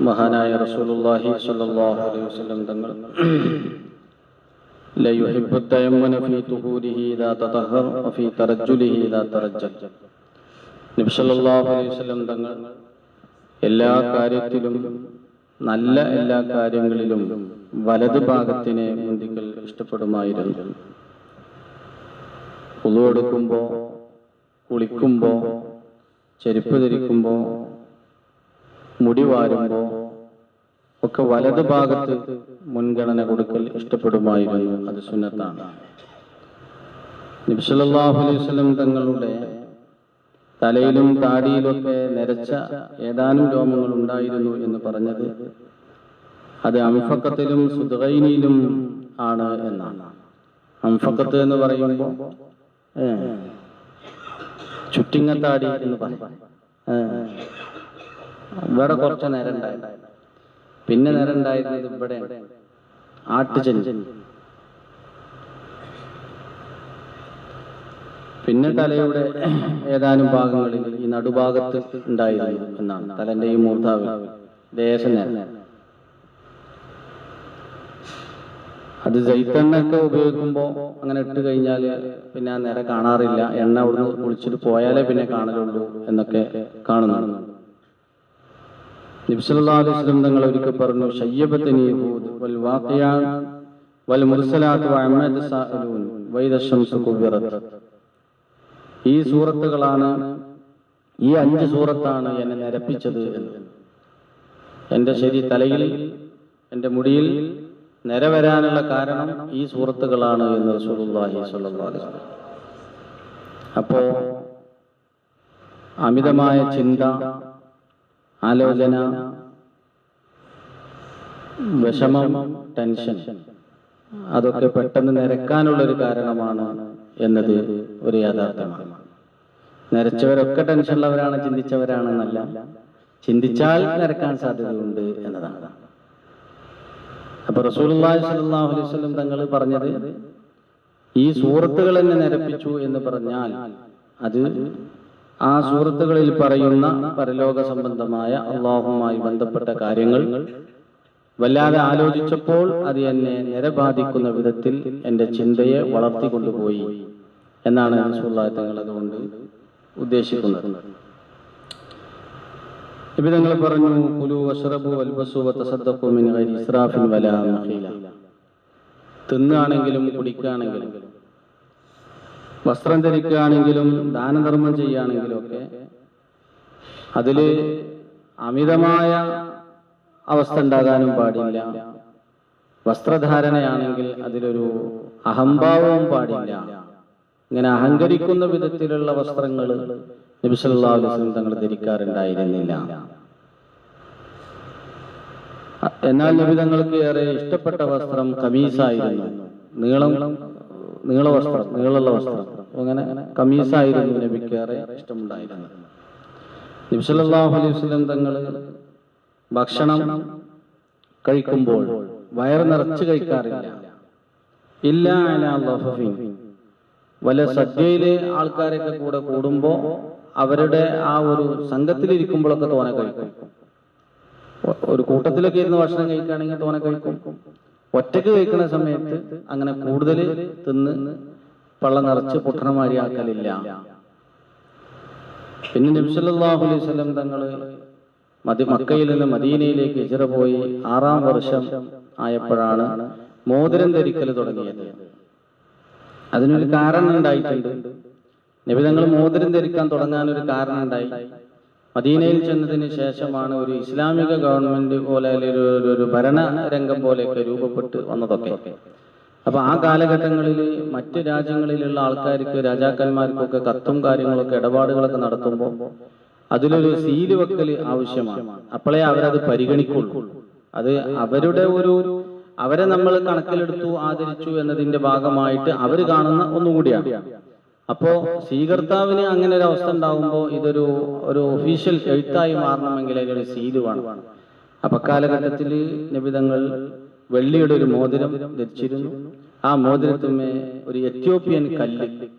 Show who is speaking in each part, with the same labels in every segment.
Speaker 1: മഹാനായ റസൂലുള്ളാഹി സ്വല്ലല്ലാഹു അലൈഹി വസല്ലം തങ്ങൾ ല യുഹിബ്ബു തയമ്മന ഫീ തുഹൂരിഹി ഇദാ തതഹഹർ വഫീ തറജ്ജുലിഹി ഇദാ തറജ്ജൽ. നബി സല്ലല്ലാഹു അലൈഹി വസല്ലം തങ്ങൾ എല്ലാ കാര്യത്തിലും, നല്ല എല്ലാ കാര്യങ്ങളിലും വലതു ഭാഗത്തിനെ മുന്തിക്കൽ ഇഷ്ടപ്പെടുമായിരുന്നു. വുളു എടുക്കുമ്പോൾ, കുളിക്കുമ്പോൾ, ചെരുപ്പ് ധരിക്കുമ്പോൾ, മുടി വാരുമ്പോൾ ഒക്കെ വലതു ഭാഗത്ത് മുൻഗണന കൊടുക്കൽ ഇഷ്ടപ്പെടുമായിരുന്നു. അത് സുന്നത്താണ്. നബി സല്ലല്ലാഹു അലൈഹി വസല്ലം തങ്ങളുടെ തലയിലും താടിയിലൊക്കെ നരച്ച ഏതാനും രോമങ്ങൾ ഉണ്ടായിരുന്നു എന്ന് പറഞ്ഞത് അത് അംഫഖത്തിലും സുദ്ഗൈനിലും ആണ് എന്നാണ്. അംഫഖത്ത് എന്ന് പറയുമ്പോൾ ചുറ്റിങ്ങത്താടി എന്ന് പറയും. ഇവിടെ കുറച്ച് നേരം ഉണ്ടായിരുന്നു, പിന്നെ നേരം ഉണ്ടായിരുന്നത് ഇവിടെ ആട്ടുചെഞ്ച്, പിന്നെ തലയുടെ ഏതാനും ഭാഗങ്ങളിൽ ഈ നടുഭാഗത്ത് ഉണ്ടായിരുന്നു എന്നാണ്. തലന്റെ ഈ മൂർധാവിൽ ദേശം നേരം. അത് ജൈത്തെണ്ണൊക്കെ ഉപയോഗിക്കുമ്പോൾ അങ്ങനെ ഇട്ട് കഴിഞ്ഞാൽ പിന്നെ ആ നിര കാണാറില്ല. എണ്ണ അവിടുന്ന് കുളിച്ചിട്ട് പോയാലേ പിന്നെ കാണലുള്ളൂ എന്നൊക്കെ കാണുന്നതാണ്. നബി സല്ലല്ലാഹു അലൈഹി വസല്ലം തങ്ങൾ ഒരിക്കൽ പറഞ്ഞു, ശയ്യബതനി ഹൂദ് വൽ വാഖിയാൻ വൽ മുർസലാത്ത് വഅമദ സാഇലൂൻ വൈദ ശംസു കുബിറത്. ഈ സൂറത്തുകളാണ്, ഈ 5 സൂറത്താണ് എന്നെ നിരപ്പിച്ചത് എന്ന്. എന്റെ തലയിൽ, എന്റെ മുടിയിൽ നിര വരാനുള്ള കാരണം ഈ സൂറത്തുകളാണ് എന്ന് റസൂലുള്ളാഹി സ്വല്ലല്ലാഹു അലൈഹി വസല്ലം. അപ്പോ അമിതമായ ചിന്ത, ആലോചന, വിഷമം, ടെൻഷൻ അതൊക്കെ പെട്ടെന്ന് നിരക്കാനുള്ളൊരു കാരണമാണ് എന്നത് ഒരു യാഥാർത്ഥ്യമാണ്. നിരച്ചവരൊക്കെ ടെൻഷനുള്ളവരാണ്, ചിന്തിച്ചവരാണെന്നല്ല, ചിന്തിച്ചാൽ നിരക്കാൻ സാധ്യതയുണ്ട് എന്നതാണ്. അപ്പൊ റസൂലുള്ളാഹി സ്വല്ലല്ലാഹു അലൈഹി വസല്ലം തങ്ങൾ പറഞ്ഞത് ഈ സൂറത്തുകൾ എന്നെ നിരപ്പിച്ചു എന്ന് പറഞ്ഞാൽ അത് ആ സൂറത്തുകളിൽ പറയുന്ന പരലോക സംബന്ധമായ അള്ളാഹുമായി ബന്ധപ്പെട്ട കാര്യങ്ങൾ വല്ലാതെ ആലോചിച്ചപ്പോൾ അത് എന്നെ നിരബാധിക്കുന്ന വിധത്തിൽ എന്റെ ചിന്തയെ വളർത്തിക്കൊണ്ടുപോയി എന്നാണ് റസൂലുള്ളാഹി തങ്ങൾ അതുകൊണ്ട് ഉദ്ദേശിക്കുന്നത്. നബി തങ്ങൾ പറഞ്ഞു, കുലു വശ്റബു വൽബസു വതസദ്ദഖു മിൻ ഗൈരി ഇസ്റാഫിൻ വലാ മഖീല. തിന്നാണെങ്കിലും കുടിക്കുകയാണെങ്കിലും വസ്ത്രം ധരിക്കുകയാണെങ്കിലും ദാനധർമ്മം ചെയ്യുകയാണെങ്കിലും ഒക്കെ അതില് അമിതമായ അവസ്ഥ ഉണ്ടാകാനും പാടില്ല. വസ്ത്രധാരണയാണെങ്കിൽ അതിലൊരു അഹംഭാവവും പാടില്ല. ഇങ്ങനെ അഹങ്കരിക്കുന്ന വിധത്തിലുള്ള വസ്ത്രങ്ങൾ നബി സല്ലല്ലാഹു അലൈഹി വസല്ലം തങ്ങൾ ധരിക്കാറുണ്ടായിരുന്നില്ല. എന്നാൽ നബി തങ്ങൾക്ക് ഏറെ ഇഷ്ടപ്പെട്ട വസ്ത്രം കമീസായിരുന്നു. നീളമുള്ള വസ്ത്രം, അങ്ങനെ കമീസായിരുന്നു നബിക്ക് ഏറെ ഇഷ്ടമുണ്ടായിരുന്നത്. നബി സല്ലല്ലാഹു അലൈഹി വസല്ലം തങ്ങൾ ഭക്ഷണം കഴിക്കുമ്പോൾ വയറ് നിറച്ച് കഴിക്കാറില്ല. ഇല്ലാ അലാ ളഫഫിൻ. വല്ല സദ്യയിലെ ആൾക്കാരൊക്കെ കൂടെ കൂടുമ്പോ അവരുടെ ആ ഒരു സംഘത്തിലിരിക്കുമ്പോഴൊക്കെ തോനെ കഴിക്കും. ഒരു കൂട്ടത്തിലൊക്കെ ഇരുന്ന് ഭക്ഷണം കഴിക്കുകയാണെങ്കിൽ തോനെ കഴിക്കും. ഒറ്റക്ക് കഴിക്കുന്ന സമയത്ത് അങ്ങനെ കൂടുതൽ തിന്ന് പള്ള നിറച്ച് പൊട്ടണമാരി ആക്കലില്ല. പിന്നെ നബി സല്ലല്ലാഹു അലൈഹി വസല്ലം തങ്ങള് മക്കയിൽ നിന്ന് മദീനയിലേക്ക് ഹിജ്റ പോയി 6-ാം വർഷം ആയപ്പോഴാണ് മോതിരം ധരിക്കൽ തുടങ്ങിയത്. അതിനൊരു കാരണം ഉണ്ടായിട്ടുണ്ട്. നബി തങ്ങൾ മോതിരം ധരിക്കാൻ തുടങ്ങാനൊരു കാരണം ഉണ്ടായി. മദീനയിൽ ചെന്നതിന് ശേഷമാണ് ഒരു ഇസ്ലാമിക ഗവൺമെന്റ് പോലെ ഒരു ഭരണ രംഗം പോലെയൊക്കെ രൂപപ്പെട്ട് വന്നതൊക്കെ. അപ്പൊ ആ കാലഘട്ടങ്ങളിൽ മറ്റ് രാജ്യങ്ങളിലുള്ള ആൾക്കാർക്ക്, രാജാക്കന്മാർക്കൊക്കെ കത്തും കാര്യങ്ങളൊക്കെ ഇടപാടുകളൊക്കെ നടത്തുമ്പോൾ അതിലൊരു സീല് വെക്കൽ ആവശ്യമാണ്. അപ്പോഴേ അവരത് പരിഗണിക്കുള്ളൂ. അത് അവരെ നമ്മൾ കണക്കിലെടുത്തു, ആദരിച്ചു എന്നതിന്റെ ഭാഗമായിട്ട് അവർ കാണുന്ന ഒന്നുകൂടിയാണ്. അപ്പോ സ്വീകർത്താവിന് അങ്ങനെ ഒരു അവസ്ഥ ഉണ്ടാകുമ്പോൾ ഇതൊരു ഒഫീഷ്യൽ എഴുത്തായി മാറണമെങ്കിൽ അതിലൊരു സീല് വേണം. അപ്പൊ കാലഘട്ടത്തിൽ നബി തങ്ങൾ വെള്ളിയുടെ ഒരു മോതിരം ധരിച്ചിരുന്നു. ആ മോതിരത്തുമേ ഒരു എത്യോപ്യൻ കല്ല്,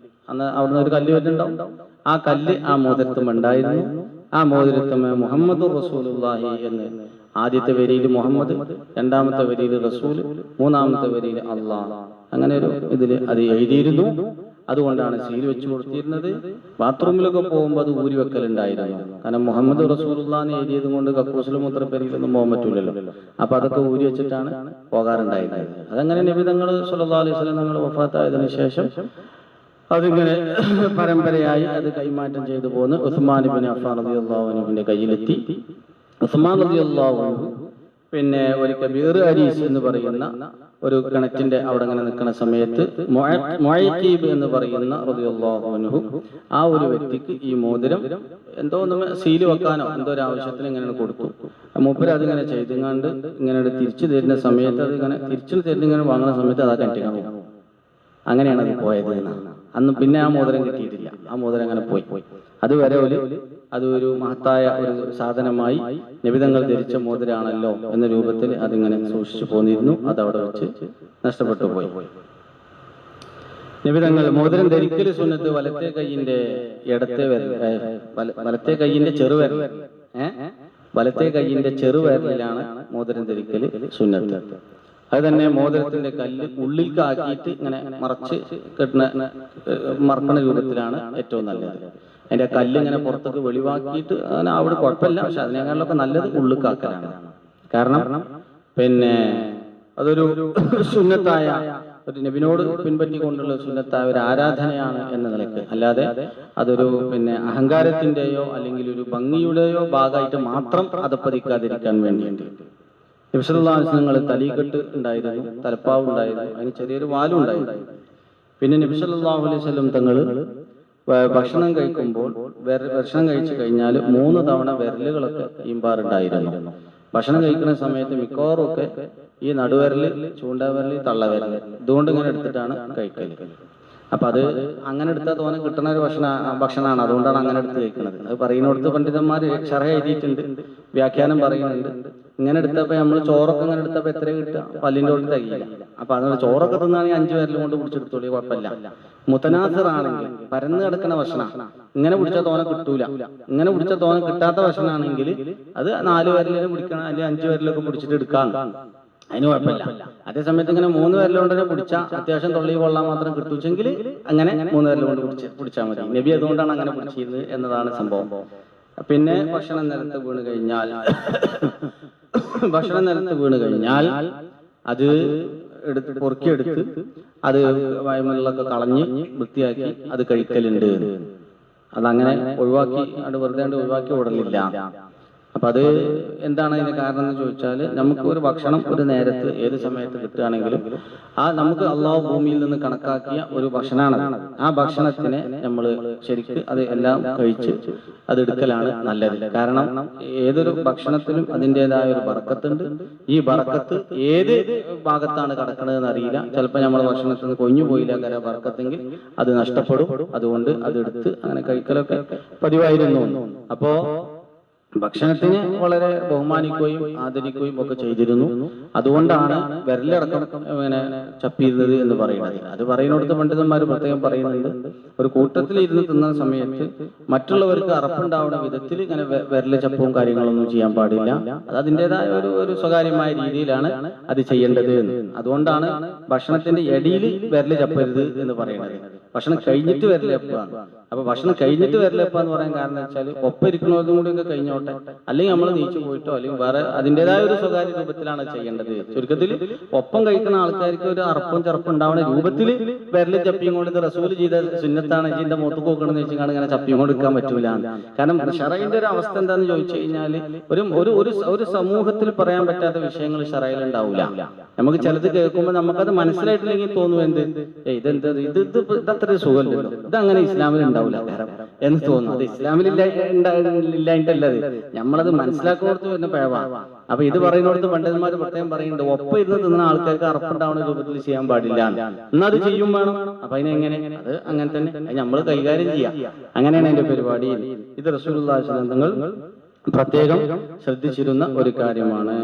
Speaker 1: അന്ന് അവിടുന്ന് ഒരു കല്ല് വരുന്നുണ്ടാവും, ആ കല്ല് ആ മോതിരത്തും ഉണ്ടായിരുന്നു. ആ മോതിരത്തമ്മ മുഹമ്മദുർ റസൂലുള്ളാഹി എന്ന് ആദ്യത്തെ വരിയിൽ മുഹമ്മദ്, രണ്ടാമത്തെ വരിയിൽ റസൂൽ, മൂന്നാമത്തെ വരിയിൽ അള്ളാഹ്, അങ്ങനെ ഒരു ഇതിൽ അത് എഴുതിയിരുന്നു. അതുകൊണ്ടാണ് സീൽ വെച്ച് കൊടുത്തിരുന്നത്. ബാത്റൂമിലൊക്കെ പോകുമ്പോൾ അത് ഊരി വെക്കലുണ്ടായിരുന്നു. കാരണം മുഹമ്മദ് റസൂലുള്ളാഹി എഴുതിയത് കൊണ്ട് കക്കൂസിലും മൂത്രപ്പേരിലൊന്നും പോകാൻ പറ്റൂലല്ലോ. അപ്പൊ അതൊക്കെ ഊരി വെച്ചിട്ടാണ് പോകാറുണ്ടായിരുന്നത്. അതങ്ങനെ നബി തങ്ങൾ സ്വല്ലല്ലാഹു അലൈഹി വസല്ലം തങ്ങൾ വഫാത്തായതിനു ശേഷം അതിങ്ങനെ പരമ്പരയായി അത് കൈമാറ്റം ചെയ്തു പോന്ന് ഉസ്മാൻ ഇബ്നു അഫ്ഫാൻ റളിയല്ലാഹു അൻഹുവിന്റെ കയ്യിലെത്തി. ഉസ്മാൻ റളിയല്ലാഹു അൻഹു പിന്നെ ഒരു കബീർ അരീസ് എന്ന് പറയുന്ന ഒരു കിണറ്റിന്റെ അവിടെ അങ്ങനെ നിൽക്കുന്ന സമയത്ത് മുഅയ്യിബ് എന്ന് പറയുന്ന റളിയല്ലാഹു അൻഹു ആ ഒരു വ്യക്തിക്ക് ഈ മോതിരം എന്തോ ഒന്ന് സീല് വെക്കാനോ എന്തോ ഒരു ആവശ്യത്തിന് ഇങ്ങനെ കൊടുത്തു. മൂപ്പര് അതിങ്ങനെ ചെയ്തുകൊണ്ട് ഇങ്ങനെ തിരിച്ചു തരുന്ന സമയത്ത് അത് ഇങ്ങനെ തിരിച്ചു തരുന്ന വാങ്ങുന്ന സമയത്ത് അതാ കണ്ടിക്കണം. അങ്ങനെയാണ് അത് പോയത്. അന്ന് പിന്നെ ആ മോതിരം കിട്ടിയിട്ടില്ല. ആ മോതിരം അങ്ങനെ പോയി. അതുവരെ അതൊരു മഹത്തായ ഒരു സാധനമായി നബിതങ്ങൾ ധരിച്ച മോതിരാണല്ലോ എന്ന രൂപത്തിൽ അതിങ്ങനെ സൂക്ഷിച്ചു പോന്നിരുന്നു. അതവിടെ വെച്ച് നഷ്ടപ്പെട്ടു പോയി. നബിതങ്ങൾ മോതിരം ധരിക്കൽ സുന്നത്ത് വലത്തെ കൈയിന്റെ ഇടത്തെ വലത്തെ കൈയിന്റെ ചെറുവിരൽ വലത്തെ കൈയിന്റെ ചെറുവിരലിലാണ് മോതിരം ധരിക്കൽ സുന്നത്ത്. അത് തന്നെ മോതിരത്തിന്റെ കല്ല് ഉള്ളിൽക്കാക്കിയിട്ട് ഇങ്ങനെ മറക്കണ രൂപത്തിലാണ് ഏറ്റവും നല്ലത്. അതിന്റെ കല്ല് ഇങ്ങനെ പുറത്തേക്ക് വെളിവാക്കിയിട്ട് അങ്ങനെ അവിടെ കുഴപ്പമില്ല. പക്ഷെ അതിനേക്കാളൊക്കെ നല്ലത് ഉള്ളിൽക്കാക്കലാണ്. കാരണം പിന്നെ അതൊരു സുന്നത്തായ ഒരു നബിനോട് പിൻപറ്റിക്കൊണ്ടുള്ള സുന്നത്തായ ഒരു ആരാധനയാണ് എന്ന നിലയ്ക്ക്, അല്ലാതെ അതൊരു പിന്നെ അഹങ്കാരത്തിന്റെയോ അല്ലെങ്കിൽ ഒരു ഭംഗിയുടെയോ ഭാഗമായിട്ട് മാത്രം അതപ്പതിക്കാതിരിക്കാൻ വേണ്ടിയുണ്ട്. നബി സല്ലല്ലാഹു അലൈഹി വസല്ലം തലീകെട്ട് ഉണ്ടായിരുന്നു, തലപ്പാവ് ഉണ്ടായിരുന്നു, അതിന് ചെറിയൊരു വാലും ഉണ്ടായിരുന്നു. പിന്നെ നബി സല്ലല്ലാഹു അലൈഹി വസല്ലം തങ്ങൾ ഭക്ഷണം കഴിക്കുമ്പോൾ ഭക്ഷണം കഴിച്ചു കഴിഞ്ഞാൽ 3 തവണ വിരലുകളൊക്കെ ഈമ്പാറുണ്ടായിരുന്നു. ഭക്ഷണം കഴിക്കുന്ന സമയത്ത് മിക്കവാറും ഒക്കെ ഈ നടുവിരല്, ചൂണ്ടാവിരല്, തള്ളവിരല് ഇതുകൊണ്ട് ഇങ്ങനെ എടുത്തിട്ടാണ് കഴിക്കല്. അപ്പൊ അത് അങ്ങനെ എടുത്താൽ തോന്നെ കിട്ടുന്ന ഒരു ഭക്ഷണമാണ്. അതുകൊണ്ടാണ് അങ്ങനെ എടുത്ത് കഴിക്കുന്നത്. അത് പറയുന്നിടത്ത് പണ്ഡിതന്മാർ ശർഹ എഴുതിയിട്ടുണ്ട്, വ്യാഖ്യാനം പറയുന്നുണ്ട്. ഇങ്ങനെ എടുത്തപ്പോ നമ്മൾ ചോറൊക്കെ ഇങ്ങനെ എടുത്തപ്പോ എത്ര കിട്ടുക? പല്ലിന്റെ കൊണ്ട് തികയില്ല. അപ്പൊ അതുകൊണ്ട് ചോറൊക്കെ തിന്നാണെങ്കിൽ 5 വിരലും കൊണ്ട് പിടിച്ചെടുത്തോളി, കുഴപ്പമില്ല. മുത്തനാസിർ ആണെങ്കിൽ പരന്ന് കിടക്കുന്ന ഭക്ഷണം ഇങ്ങനെ പിടിച്ചാൽ തോനെ കിട്ടൂല. ഇങ്ങനെ പിടിച്ചാൽ തോനെ കിട്ടാത്ത ഭക്ഷണമാണെങ്കിൽ അത് 4 വിരലിലും പിടിക്കണം, അല്ലെങ്കിൽ 5 വിരലൊക്കെ പിടിച്ചിട്ട് എടുക്കാം, അതിന് കുഴപ്പമില്ല. അതേസമയത്ത് ഇങ്ങനെ 3 വിരലുകൊണ്ട് തന്നെ പിടിച്ചാൽ അത്യാവശ്യം തൊള്ളി കൊള്ളാൻ മാത്രം കിട്ടുവെച്ചെങ്കിൽ അങ്ങനെ 3 വിരലുകൊണ്ട് പിടിച്ചാൽ മതി. നബി അതുകൊണ്ടാണ് അങ്ങനെ പിടിച്ചിരുന്നത് എന്നതാണ് സംഭവം. പിന്നെ ഭക്ഷണം നിലത്ത് വീണ് കഴിഞ്ഞാൽ അത് പൊറുക്കിയെടുത്ത് അത് വയമുള്ളൊക്കെ കളഞ്ഞ് വൃത്തിയാക്കി അത് കഴിക്കലുണ്ട്. അതങ്ങനെ ഒഴിവാക്കി വെറുതെ ഒഴിവാക്കി ഓടലില്ല. അപ്പൊ അത് എന്താണ് അതിന്റെ കാരണം എന്ന് ചോദിച്ചാൽ, നമുക്ക് ഒരു ഭക്ഷണം ഒരു നേരത്ത് ഏത് സമയത്ത് കിട്ടുകയാണെങ്കിലും നമുക്ക് അള്ളാഹു ഭൂമിയിൽ നിന്ന് കണക്കാക്കിയ ഒരു ഭക്ഷണമാണ്. ആ ഭക്ഷണത്തിനെ നമ്മൾ ശരിക്ക് അത് എല്ലാം കഴിച്ച് അത് എടുക്കലാണ് നല്ലത്. കാരണം ഏതൊരു ഭക്ഷണത്തിനും അതിൻ്റെതായ ഒരു ബർക്കത്തുണ്ട്. ഈ ബർക്കത്ത് ഏത് ഭാഗത്താണ് കിടക്കുന്നതെന്ന് അറിയില്ല. ചിലപ്പോൾ നമ്മൾ ഭക്ഷണത്തിൽ നിന്ന് കൊഞ്ഞു പോയില്ല കാരണം ബർക്കത്തെങ്കിൽ അത് നഷ്ടപ്പെടും. അതുകൊണ്ട് അതെടുത്ത് അങ്ങനെ കഴിക്കലൊക്കെ പതിവായിരുന്നു. അപ്പോ ഭക്ഷണത്തിന് വളരെ ബഹുമാനിക്കുകയും ആദരിക്കുകയും ഒക്കെ ചെയ്തിരുന്നു. അതുകൊണ്ടാണ് വിരലടക്കം ഇങ്ങനെ ചപ്പിയിരുന്നത് എന്ന് പറയുന്നത്. അത് പറയുന്നിടത്ത് പണ്ഡിതന്മാർ പ്രത്യേകം പറയുന്നുണ്ട്, ഒരു കൂട്ടത്തിൽ ഇരുന്ന് തിന്നുന്ന സമയത്ത് മറ്റുള്ളവർക്ക് അറപ്പുണ്ടാവുന്ന വിധത്തിൽ ഇങ്ങനെ വിരല് ചപ്പവും കാര്യങ്ങളൊന്നും ചെയ്യാൻ പാടില്ല. അത് അതിൻ്റെതായ ഒരു സ്വകാര്യമായ രീതിയിലാണ് അത് ചെയ്യേണ്ടത്. അതുകൊണ്ടാണ് ഭക്ഷണത്തിന്റെ ഇടയിൽ വിരല് ചപ്പരുത് എന്ന് പറയുന്നത്. ഭക്ഷണം കഴിഞ്ഞിട്ട് വിരല് ചപ്പാണ്. അപ്പൊ ഭക്ഷണം കഴിഞ്ഞിട്ട് വിരലപ്പ എന്ന് പറയാൻ കാരണം വെച്ചാൽ ഒപ്പം ഇരിക്കുന്നതും കൂടി ഒക്കെ കഴിഞ്ഞോട്ടെ, അല്ലെങ്കിൽ നമ്മൾ നീച്ചു പോയിട്ടോ അല്ലെങ്കിൽ വേറെ അതിൻ്റെതായ ഒരു സ്വകാര്യ രൂപത്തിലാണ് ചെയ്യേണ്ടത്. ചുരുക്കത്തിൽ ഒപ്പം കഴിക്കുന്ന ആൾക്കാർക്ക് ഒരു അറപ്പും ചെറുപ്പും ഉണ്ടാവുന്ന രൂപത്തിൽ വിരല് ചപ്പിയും കൊണ്ട് റസൂൽ ചെയ്ത സുന്നത്താണ് ഇതിന്റെ മുഖത്ത് പോക്കണമെന്ന് വെച്ചാൽ ഇങ്ങനെ ചപ്പിയും കൊണ്ട് എടുക്കാൻ പറ്റൂല. കാരണം ഷറയിന്റെ ഒരു അവസ്ഥ എന്താന്ന് ചോദിച്ചു കഴിഞ്ഞാൽ ഒരു സമൂഹത്തിൽ പറയാൻ പറ്റാത്ത വിഷയങ്ങൾ ഷറയിൽ ഉണ്ടാവില്ല. നമുക്ക് ചിലത് കേൾക്കുമ്പോൾ നമുക്കത് മനസ്സിലായിട്ടില്ലെങ്കിൽ തോന്നും എന്ത് ഇതത്ര സുഖമല്ലല്ലോ, ഇതങ്ങനെ ഇസ്ലാമിൽ ഉണ്ടാവില്ല എന്ന് തോന്നുന്നു. അത് ഇസ്ലാമിൽ ഇല്ലായിട്ടല്ലത്, നമ്മളത് മനസ്സിലാക്കുന്നിടത്ത് വരുന്ന പേവാ. അപ്പൊ ഇത് പറയുന്നിടത്ത് പണ്ഡിതന്മാർ പ്രത്യേകം പറയുന്നുണ്ട്, ഒപ്പം ഇരുന്ന് തിന്ന ആൾക്കാർക്ക് അറപ്പുണ്ടാവുന്ന രൂപത്തിൽ ചെയ്യാൻ പാടില്ല, എന്നാൽ അത് ചെയ്യും വേണം. അപ്പൊ അതിനെങ്ങനെ? അത് അങ്ങനെ തന്നെ നമ്മൾ കൈകാര്യം ചെയ്യാം. അങ്ങനെയാണ് എന്റെ പരിപാടി. ഇത് റസൂലുള്ളാഹി സ്വല്ലല്ലാഹു അലൈഹി വസല്ലം തങ്ങൾ പ്രത്യേകം ശ്രദ്ധിച്ചിരുന്ന ഒരു കാര്യമാണ്.